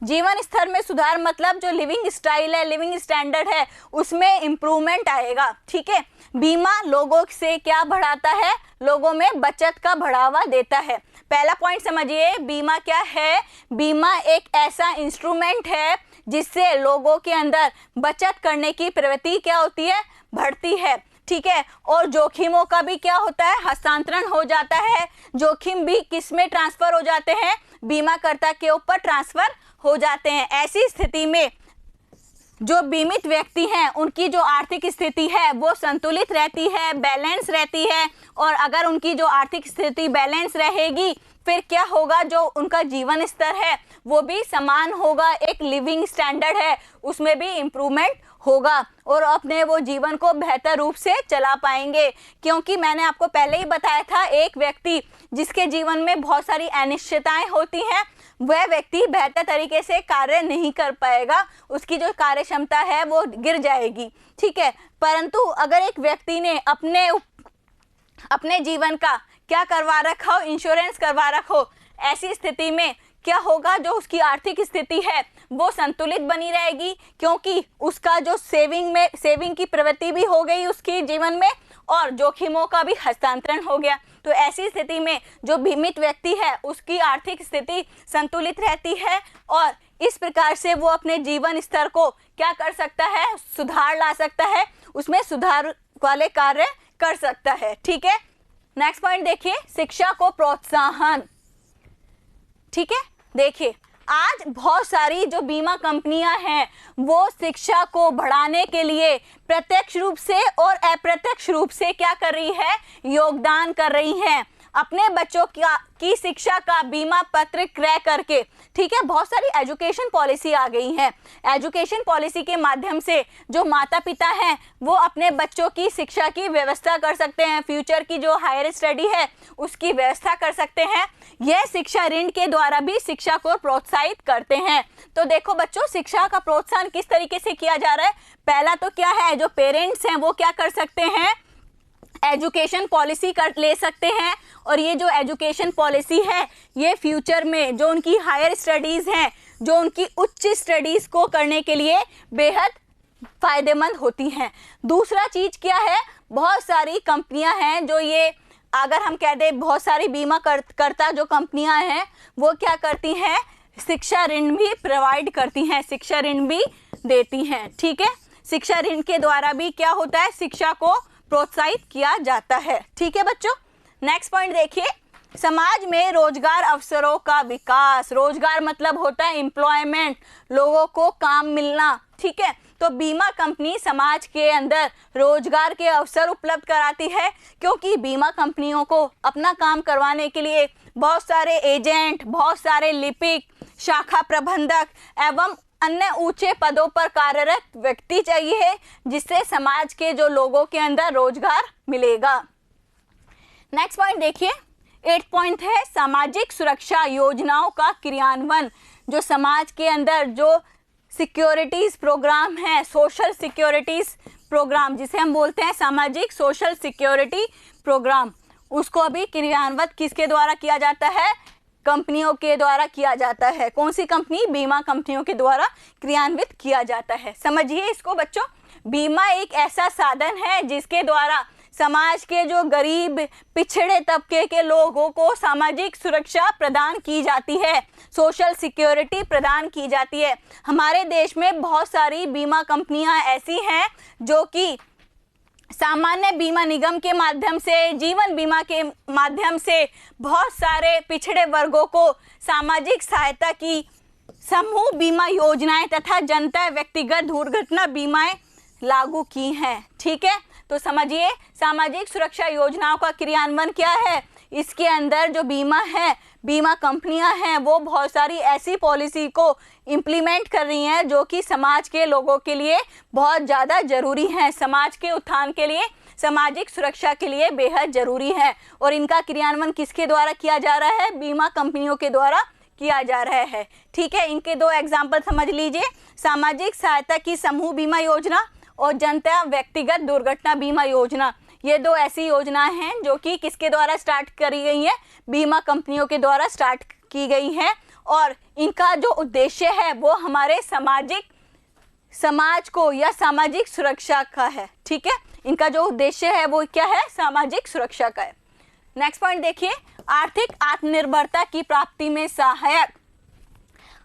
जीवन स्तर में सुधार मतलब जो लिविंग स्टाइल है, लिविंग स्टैंडर्ड है, उसमें इम्प्रूवमेंट आएगा। ठीक है, बीमा लोगों से क्या बढ़ाता है, लोगों में बचत का बढ़ावा देता है। पहला पॉइंट समझिए, बीमा क्या है, बीमा एक ऐसा इंस्ट्रूमेंट है जिससे लोगों के अंदर बचत करने की प्रवृत्ति क्या होती है, बढ़ती है। ठीक है, और जोखिमों का भी क्या होता है, हस्तांतरण हो जाता है। जोखिम भी किस में ट्रांसफर हो जाते हैं, बीमाकर्ता के ऊपर ट्रांसफर हो जाते हैं। ऐसी स्थिति में जो बीमित व्यक्ति हैं उनकी जो आर्थिक स्थिति है वो संतुलित रहती है, बैलेंस रहती है। और अगर उनकी जो आर्थिक स्थिति बैलेंस रहेगी फिर क्या होगा, जो उनका जीवन स्तर है वो भी समान होगा, एक लिविंग स्टैंडर्ड है उसमें भी इम्प्रूवमेंट होगा और अपने वो जीवन को बेहतर रूप से चला पाएंगे। क्योंकि मैंने आपको पहले ही बताया था, एक व्यक्ति जिसके जीवन में बहुत सारी अनिश्चितताएं होती हैं वह व्यक्ति बेहतर तरीके से कार्य नहीं कर पाएगा, उसकी जो कार्य क्षमता है वो गिर जाएगी। ठीक है, परंतु अगर एक व्यक्ति ने अपने जीवन का क्या करवा रखा हो, इंश्योरेंस करवा रखो, ऐसी स्थिति में क्या होगा, जो उसकी आर्थिक स्थिति है वो संतुलित बनी रहेगी, क्योंकि उसका जो सेविंग की प्रवृत्ति भी हो गई उसकी जीवन में और जोखिमों का भी हस्तांतरण हो गया। तो ऐसी स्थिति में जो बीमित व्यक्ति है उसकी आर्थिक स्थिति संतुलित रहती है और इस प्रकार से वो अपने जीवन स्तर को क्या कर सकता है, सुधार ला सकता है, उसमें सुधार वाले कार्य कर सकता है। ठीक है, नेक्स्ट पॉइंट देखिए, शिक्षा को प्रोत्साहन। ठीक है, देखिए आज बहुत सारी जो बीमा कंपनियां हैं वो शिक्षा को बढ़ाने के लिए प्रत्यक्ष रूप से और अप्रत्यक्ष रूप से क्या कर रही है, योगदान कर रही हैं। अपने बच्चों की शिक्षा का बीमा पत्र क्रय करके, ठीक है। बहुत सारी एजुकेशन पॉलिसी आ गई है। एजुकेशन पॉलिसी के माध्यम से जो माता पिता हैं वो अपने बच्चों की शिक्षा की व्यवस्था कर सकते हैं, फ्यूचर की जो हायर स्टडी है उसकी व्यवस्था कर सकते हैं। यह शिक्षा ऋण के द्वारा भी शिक्षा को प्रोत्साहित करते हैं। तो देखो बच्चों, शिक्षा का प्रोत्साहन किस तरीके से किया जा रहा है। पहला तो क्या है, जो पेरेंट्स हैं वो क्या कर सकते हैं, एजुकेशन पॉलिसी कर ले सकते हैं। और ये जो एजुकेशन पॉलिसी है ये फ्यूचर में जो उनकी हायर स्टडीज़ हैं, जो उनकी उच्च स्टडीज़ को करने के लिए बेहद फ़ायदेमंद होती हैं। दूसरा चीज़ क्या है, बहुत सारी कंपनियां हैं जो ये, अगर हम कह दें बहुत सारी बीमा करता जो कंपनियां हैं वो क्या करती हैं, शिक्षा ऋण भी प्रोवाइड करती हैं, शिक्षा ऋण भी देती हैं, ठीक है। शिक्षा ऋण के द्वारा भी क्या होता है, शिक्षा को प्रोत्साहित किया जाता है, ठीक है बच्चों। नेक्स्ट पॉइंट देखिए, समाज में रोजगार अवसरों का विकास। रोजगार मतलब होता है एम्प्लॉयमेंट, लोगों को काम मिलना, ठीक है। तो बीमा कंपनी समाज के अंदर रोजगार के अवसर उपलब्ध कराती है, क्योंकि बीमा कंपनियों को अपना काम करवाने के लिए बहुत सारे एजेंट, बहुत सारे लिपिक, शाखा प्रबंधक एवं अन्य ऊंचे पदों पर कार्यरत व्यक्ति चाहिए, जिससे समाज के जो लोगों के अंदर रोजगार मिलेगा। नेक्स्ट पॉइंट देखिए, 8 पॉइंट है सामाजिक सुरक्षा योजनाओं का क्रियान्वयन। जो समाज के अंदर जो सिक्योरिटीज प्रोग्राम है, सोशल सिक्योरिटीज प्रोग्राम जिसे हम बोलते हैं सामाजिक सोशल सिक्योरिटी प्रोग्राम, उसको अभी क्रियान्वित किसके द्वारा किया जाता है, कंपनियों के द्वारा किया जाता है। कौन सी कंपनी, बीमा कंपनियों के द्वारा क्रियान्वित किया जाता है। समझिए इसको बच्चों, बीमा एक ऐसा साधन है जिसके द्वारा समाज के जो गरीब पिछड़े तबके के लोगों को सामाजिक सुरक्षा प्रदान की जाती है, सोशल सिक्योरिटी प्रदान की जाती है। हमारे देश में बहुत सारी बीमा कंपनियां ऐसी हैं जो कि सामान्य बीमा निगम के माध्यम से, जीवन बीमा के माध्यम से बहुत सारे पिछड़े वर्गों को सामाजिक सहायता की समूह बीमा योजनाएं तथा जनता व्यक्तिगत दुर्घटना बीमाएं लागू की हैं, ठीक है। तो समझिए सामाजिक सुरक्षा योजनाओं का क्रियान्वयन क्या है। इसके अंदर जो बीमा है, बीमा कंपनियां हैं वो बहुत सारी ऐसी पॉलिसी को इम्प्लीमेंट कर रही हैं जो कि समाज के लोगों के लिए बहुत ज़्यादा ज़रूरी हैं, समाज के उत्थान के लिए, सामाजिक सुरक्षा के लिए बेहद ज़रूरी है। और इनका क्रियान्वयन किसके द्वारा किया जा रहा है, बीमा कंपनियों के द्वारा किया जा रहा है, ठीक है। इनके 2 एग्जाम्पल समझ लीजिए, सामाजिक सहायता की समूह बीमा योजना और जनता व्यक्तिगत दुर्घटना बीमा योजना। ये 2 ऐसी योजनाएं हैं जो कि किसके द्वारा स्टार्ट करी गई हैं, बीमा कंपनियों के द्वारा स्टार्ट की गई हैं। और इनका जो उद्देश्य है वो हमारे समाज को या सामाजिक सुरक्षा का है, ठीक है। इनका जो उद्देश्य है वो क्या है, सामाजिक सुरक्षा का है। नेक्स्ट पॉइंट देखिए, आर्थिक आत्मनिर्भरता की प्राप्ति में सहायक।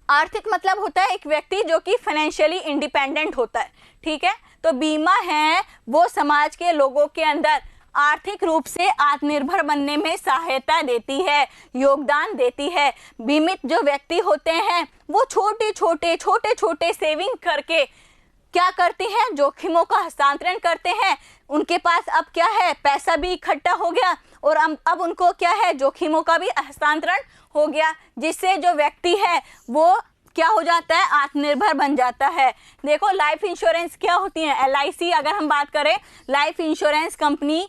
आर्थिक मतलब होता है एक व्यक्ति जो कि फाइनेंशियली इंडिपेंडेंट होता है, ठीक है। तो बीमा है वो समाज के लोगों के अंदर आर्थिक रूप से आत्मनिर्भर बनने में सहायता देती है, योगदान देती है। बीमित जो व्यक्ति होते हैं वो छोटे छोटे सेविंग करके क्या करते हैं, जोखिमों का हस्तांतरण करते हैं। उनके पास अब क्या है, पैसा भी इकट्ठा हो गया और अब उनको क्या है, जोखिमों का भी हस्तांतरण हो गया, जिससे जो व्यक्ति है वो क्या हो जाता है, आत्मनिर्भर बन जाता है। देखो लाइफ इंश्योरेंस क्या होती है, LIC अगर हम बात करें, लाइफ इंश्योरेंस कंपनी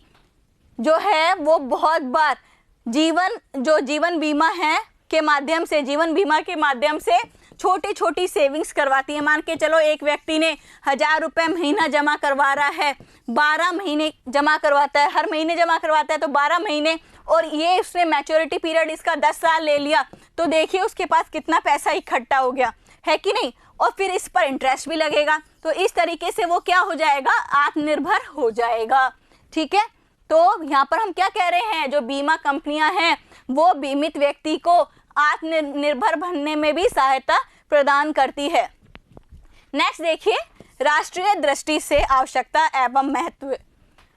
जो है वो बहुत बार जीवन बीमा है के माध्यम से, जीवन बीमा के माध्यम से छोटी सेविंग्स करवाती है। मान के चलो एक व्यक्ति ने 1000 रुपये महीना जमा करवा रहा है, 12 महीने जमा करवाता है, हर महीने जमा करवाता है तो 12 महीने, और ये उसने मैच्योरिटी पीरियड इसका 10 साल ले लिया, तो देखिए उसके पास कितना पैसा इकट्ठा हो गया है कि नहीं, और फिर इस पर इंटरेस्ट भी लगेगा। तो इस तरीके से वो क्या हो जाएगा, आत्मनिर्भर हो जाएगा, ठीक है। तो यहाँ पर हम क्या कह रहे हैं, जो बीमा कंपनियां हैं वो बीमित व्यक्ति को आत्मनिर्भर बनने में भी सहायता प्रदान करती है। नेक्स्ट देखिए, राष्ट्रीय दृष्टि से आवश्यकता एवं महत्व।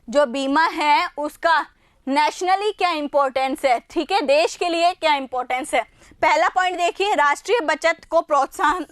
जो बीमा है उसका नेशनली क्या इंपॉर्टेंस है, ठीक है, देश के लिए क्या इंपॉर्टेंस है। पहला पॉइंट देखिए, राष्ट्रीय बचत को प्रोत्साहन,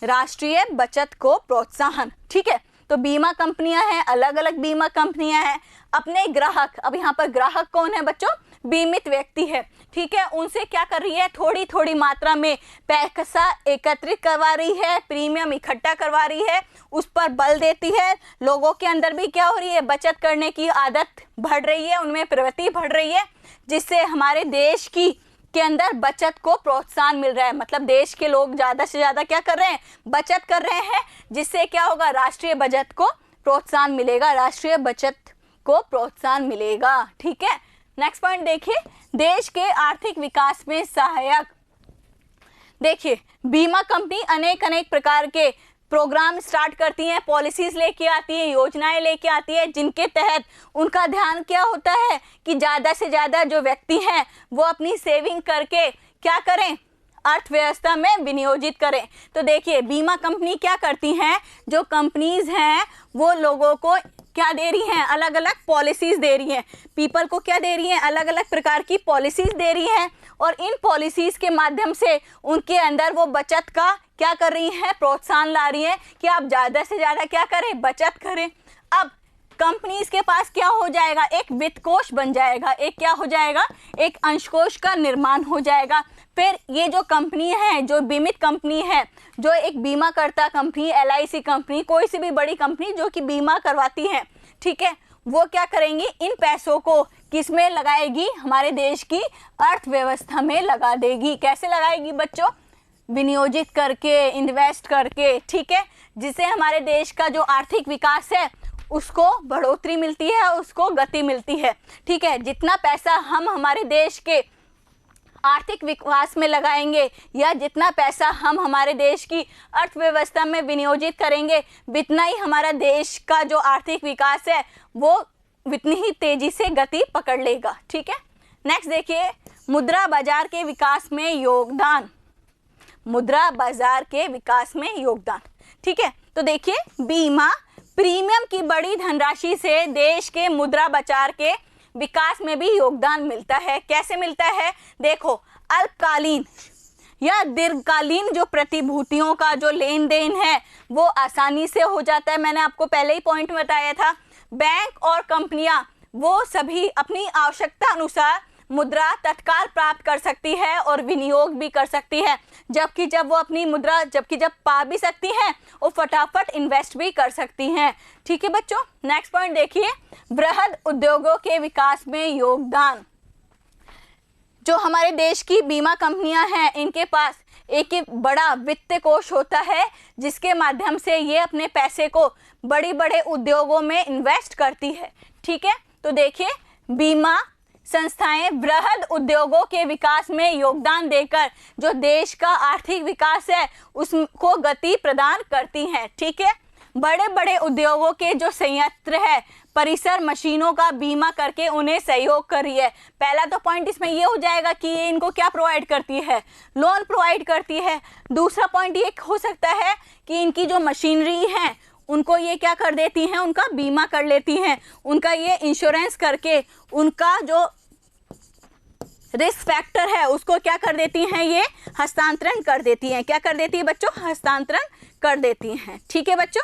राष्ट्रीय बचत को प्रोत्साहन, ठीक है। तो बीमा कंपनियां हैं, अलग अलग बीमा कंपनियां हैं, अपने ग्राहक, अब यहाँ पर ग्राहक कौन है बच्चों, बीमित व्यक्ति है, ठीक है, उनसे क्या कर रही है, थोड़ी थोड़ी मात्रा में पैसा एकत्रित करवा रही है, प्रीमियम इकट्ठा करवा रही है, उस पर बल देती है। लोगों के अंदर भी क्या हो रही है, बचत करने की आदत बढ़ रही है, उनमें प्रवृत्ति बढ़ रही है, जिससे हमारे देश के अंदर बचत को प्रोत्साहन मिल रहा है। मतलब देश के लोग ज़्यादा से ज़्यादा क्या कर रहे हैं, बचत कर रहे हैं, जिससे क्या होगा, राष्ट्रीय बचत को प्रोत्साहन मिलेगा, राष्ट्रीय बचत को प्रोत्साहन मिलेगा। ठीक है, नेक्स्ट पॉइंट देखिए, देश के आर्थिक विकास में सहायक। देखिए, बीमा कंपनी अनेक प्रकार के प्रोग्राम स्टार्ट करती हैं, पॉलिसीज लेके आती हैं, योजनाएं लेके आती है, जिनके तहत उनका ध्यान क्या होता है कि ज़्यादा से ज़्यादा जो व्यक्ति हैं वो अपनी सेविंग करके क्या करें, अर्थव्यवस्था में विनियोजित करें। तो देखिए, बीमा कंपनी क्या करती हैं, जो कंपनीज हैं वो लोगों को क्या दे रही हैं, अलग अलग पॉलिसीज दे रही हैं, पीपल को क्या दे रही हैं, अलग अलग प्रकार की पॉलिसीज दे रही हैं, और इन पॉलिसीज के माध्यम से उनके अंदर वो बचत का क्या कर रही हैं, प्रोत्साहन ला रही हैं कि आप ज़्यादा से ज़्यादा क्या करें, बचत करें। अब कंपनीज के पास क्या हो जाएगा, एक वित्त कोष बन जाएगा, एक क्या हो जाएगा, एक अंशकोश का निर्माण हो जाएगा। फिर ये जो कंपनी है, जो बीमित कंपनी है, जो एक बीमा करता कंपनी, LIC कंपनी, कोई सी भी बड़ी कंपनी जो कि बीमा करवाती है, ठीक है, वो क्या करेंगी, इन पैसों को किस में लगाएगी, हमारे देश की अर्थव्यवस्था में लगा देगी। कैसे लगाएगी बच्चों, विनियोजित करके, इन्वेस्ट करके, ठीक है, जिससे हमारे देश का जो आर्थिक विकास है उसको बढ़ोतरी मिलती है, उसको गति मिलती है। ठीक है, जितना पैसा हम हमारे देश के आर्थिक विकास में लगाएंगे या जितना पैसा हम हमारे देश की अर्थव्यवस्था में विनियोजित करेंगे, उतना ही हमारा देश का जो आर्थिक विकास है वो उतनी ही तेजी से गति पकड़ लेगा। ठीक है, नेक्स्ट देखिए, मुद्रा बाजार के विकास में योगदान। मुद्रा बाजार के विकास में योगदान, ठीक है, तो देखिए, बीमा प्रीमियम की बड़ी धनराशि से देश के मुद्रा बाजार के विकास में भी योगदान मिलता है। कैसे मिलता है, देखो, अल्पकालीन या दीर्घकालीन जो प्रतिभूतियों का जो लेन देन है वो आसानी से हो जाता है। मैंने आपको पहले ही पॉइंट बताया था, बैंक और कंपनियां वो सभी अपनी आवश्यकता अनुसार मुद्रा तत्काल प्राप्त कर सकती है और विनियोग भी कर सकती है, जबकि जब वो अपनी मुद्रा जब पा भी सकती हैं वो फटाफट इन्वेस्ट भी कर सकती हैं। ठीक है बच्चों, नेक्स्ट पॉइंट देखिए, बृहद उद्योगों के विकास में योगदान। जो हमारे देश की बीमा कंपनियां हैं, इनके पास एक बड़ा वित्त कोष होता है, जिसके माध्यम से ये अपने पैसे को बड़े उद्योगों में इन्वेस्ट करती है। ठीक है, तो देखिए, बीमा संस्थाएं बृहद उद्योगों के विकास में योगदान देकर जो देश का आर्थिक विकास है उसको गति प्रदान करती हैं। ठीक है, बड़े उद्योगों के जो संयंत्र है, परिसर, मशीनों का बीमा करके उन्हें सहयोग कर रही है। पहला तो पॉइंट इसमें ये हो जाएगा कि ये इनको क्या प्रोवाइड करती है, लोन प्रोवाइड करती है। दूसरा पॉइंट ये हो सकता है कि इनकी जो मशीनरी है उनको ये क्या कर देती हैं, उनका बीमा कर लेती हैं, उनका ये इंश्योरेंस करके उनका जो रिस्क फैक्टर है उसको क्या कर देती हैं, ये हस्तांतरण कर देती हैं। क्या कर देती है बच्चों, हस्तांतरण कर देती हैं। ठीक है बच्चों,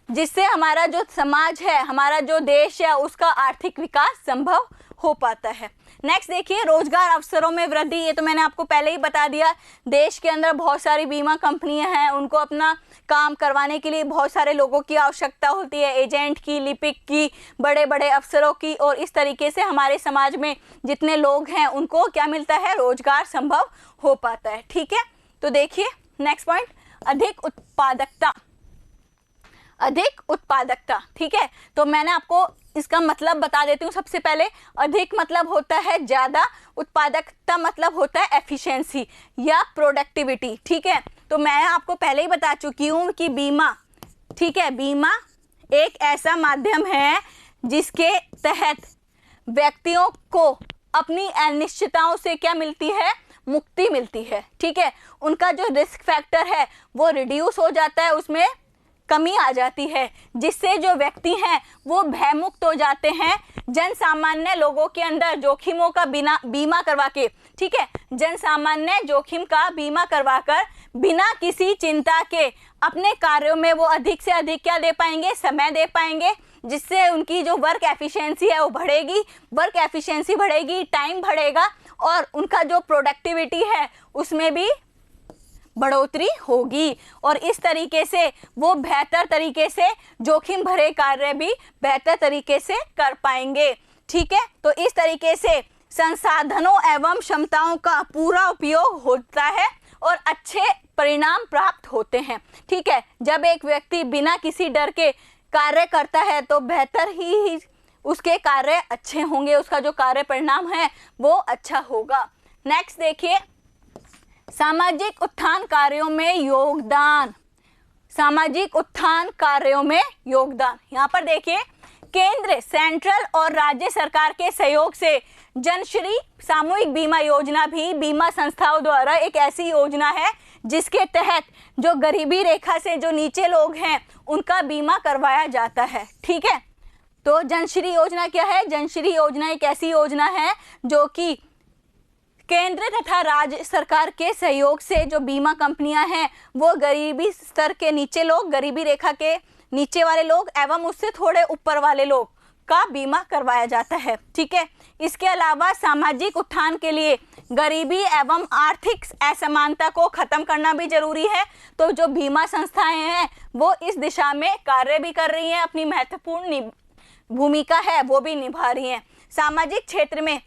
जिससे हमारा जो समाज है, हमारा जो देश है, उसका आर्थिक विकास संभव हो पाता है। नेक्स्ट देखिए, रोजगार अवसरों में वृद्धि। ये तो मैंने आपको पहले ही बता दिया, देश के अंदर बहुत सारी बीमा कंपनियां हैं, उनको अपना काम करवाने के लिए बहुत सारे लोगों की आवश्यकता होती है, एजेंट की, लिपिक की, बड़े अफसरों की, और इस तरीके से हमारे समाज में जितने लोग हैं उनको क्या मिलता है, रोजगार संभव हो पाता है। ठीक है, तो देखिए नेक्स्ट पॉइंट, अधिक उत्पादकता। अधिक उत्पादकता, ठीक है, तो मैंने आपको इसका मतलब बता देती हूँ। सबसे पहले, अधिक मतलब होता है ज़्यादा, उत्पादकता मतलब होता है एफिशिएंसी या प्रोडक्टिविटी। ठीक है, तो मैं आपको पहले ही बता चुकी हूँ कि बीमा, ठीक है, बीमा एक ऐसा माध्यम है जिसके तहत व्यक्तियों को अपनी अनिश्चितताओं से क्या मिलती है, मुक्ति मिलती है। ठीक है, उनका जो रिस्क फैक्टर है वो रिड्यूस हो जाता है, उसमें कमी आ जाती है, जिससे जो व्यक्ति हैं वो भयमुक्त हो जाते हैं। जन सामान्य लोगों के अंदर जोखिमों का बीमा करवा के, ठीक है, जन सामान्य जोखिम का बीमा करवाकर बिना किसी चिंता के अपने कार्यों में वो अधिक से अधिक क्या दे पाएंगे, समय दे पाएंगे, जिससे उनकी जो वर्क एफिशिएंसी है वो बढ़ेगी, वर्क एफिशिएंसी बढ़ेगी, टाइम बढ़ेगा और उनका जो प्रोडक्टिविटी है उसमें भी बढ़ोतरी होगी और इस तरीके से वो बेहतर तरीके से जोखिम भरे कार्य भी बेहतर तरीके से कर पाएंगे। ठीक है, तो इस तरीके से संसाधनों एवं क्षमताओं का पूरा उपयोग होता है और अच्छे परिणाम प्राप्त होते हैं। ठीक है, जब एक व्यक्ति बिना किसी डर के कार्य करता है तो बेहतर ही उसके कार्य अच्छे होंगे, उसका जो कार्य परिणाम है वो अच्छा होगा। नेक्स्ट देखिए, सामाजिक उत्थान कार्यों में योगदान। सामाजिक उत्थान कार्यों में योगदान, यहाँ पर देखिए केंद्र, सेंट्रल और राज्य सरकार के सहयोग से जनश्री सामूहिक बीमा योजना भी बीमा संस्थाओं द्वारा एक ऐसी योजना है जिसके तहत जो गरीबी रेखा से जो नीचे लोग हैं उनका बीमा करवाया जाता है। ठीक है, तो जनश्री योजना क्या है? जनश्री योजना एक ऐसी योजना है जो कि केंद्र तथा राज्य सरकार के सहयोग से जो बीमा कंपनियां हैं वो गरीबी स्तर के नीचे लोग, गरीबी रेखा के नीचे वाले लोग एवं उससे थोड़े ऊपर वाले लोग का बीमा करवाया जाता है। ठीक है, इसके अलावा सामाजिक उत्थान के लिए गरीबी एवं आर्थिक असमानता को खत्म करना भी जरूरी है। तो जो बीमा संस्थाएं हैं वो इस दिशा में कार्य भी कर रही हैं, अपनी महत्वपूर्ण भूमिका है वो भी निभा रही हैं। सामाजिक क्षेत्र में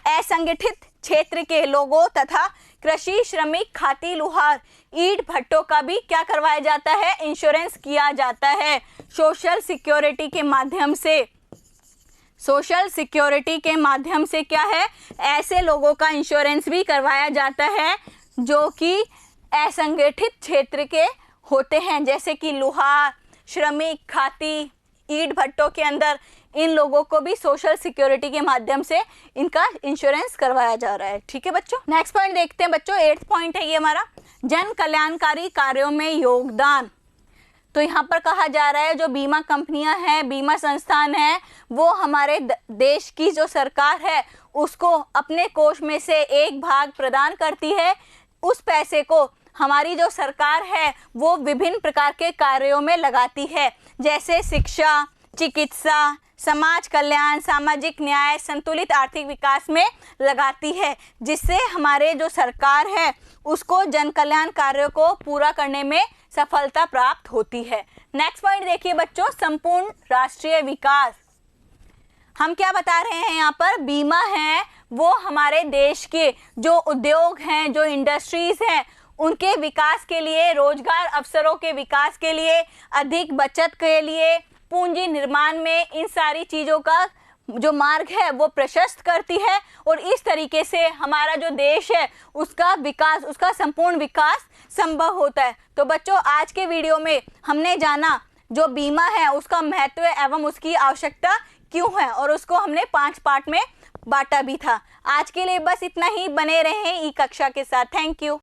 असंगठित क्षेत्र के लोगों तथा कृषि श्रमिक, खाती लुहार, ईंट भट्टों का भी क्या करवाया जाता है? इंश्योरेंस किया जाता है। सोशल सिक्योरिटी के माध्यम से, सोशल सिक्योरिटी के माध्यम से क्या है? ऐसे लोगों का इंश्योरेंस भी करवाया जाता है जो कि असंगठित क्षेत्र के होते हैं, जैसे कि लुहार, श्रमिक, खाती, ईंट भट्टों के अंदर इन लोगों को भी सोशल सिक्योरिटी के माध्यम से इनका इंश्योरेंस करवाया जा रहा है। ठीक है बच्चों, नेक्स्ट पॉइंट देखते हैं बच्चों। 8th पॉइंट है ये हमारा, जन कल्याणकारी कार्यों में योगदान। तो यहाँ पर कहा जा रहा है जो बीमा कंपनियां हैं, बीमा संस्थान है, वो हमारे देश की जो सरकार है उसको अपने कोष में से एक भाग प्रदान करती है। उस पैसे को हमारी जो सरकार है वो विभिन्न प्रकार के कार्यों में लगाती है, जैसे शिक्षा, चिकित्सा, समाज कल्याण, सामाजिक न्याय, संतुलित आर्थिक विकास में लगाती है, जिससे हमारे जो सरकार है उसको जन कल्याण कार्यों को पूरा करने में सफलता प्राप्त होती है। नेक्स्ट पॉइंट देखिए बच्चों, संपूर्ण राष्ट्रीय विकास। हम क्या बता रहे हैं यहाँ पर? बीमा है वो हमारे देश के जो उद्योग हैं, जो इंडस्ट्रीज हैं, उनके विकास के लिए, रोजगार अवसरों के विकास के लिए, अधिक बचत के लिए, पूंजी निर्माण में, इन सारी चीज़ों का जो मार्ग है वो प्रशस्त करती है और इस तरीके से हमारा जो देश है उसका विकास, उसका संपूर्ण विकास संभव होता है। तो बच्चों आज के वीडियो में हमने जाना जो बीमा है उसका महत्व एवं उसकी आवश्यकता क्यों है और उसको हमने 5 पार्ट में बांटा भी था। आज के लिए बस इतना ही, बने रहें ई कक्षा के साथ। Thank you.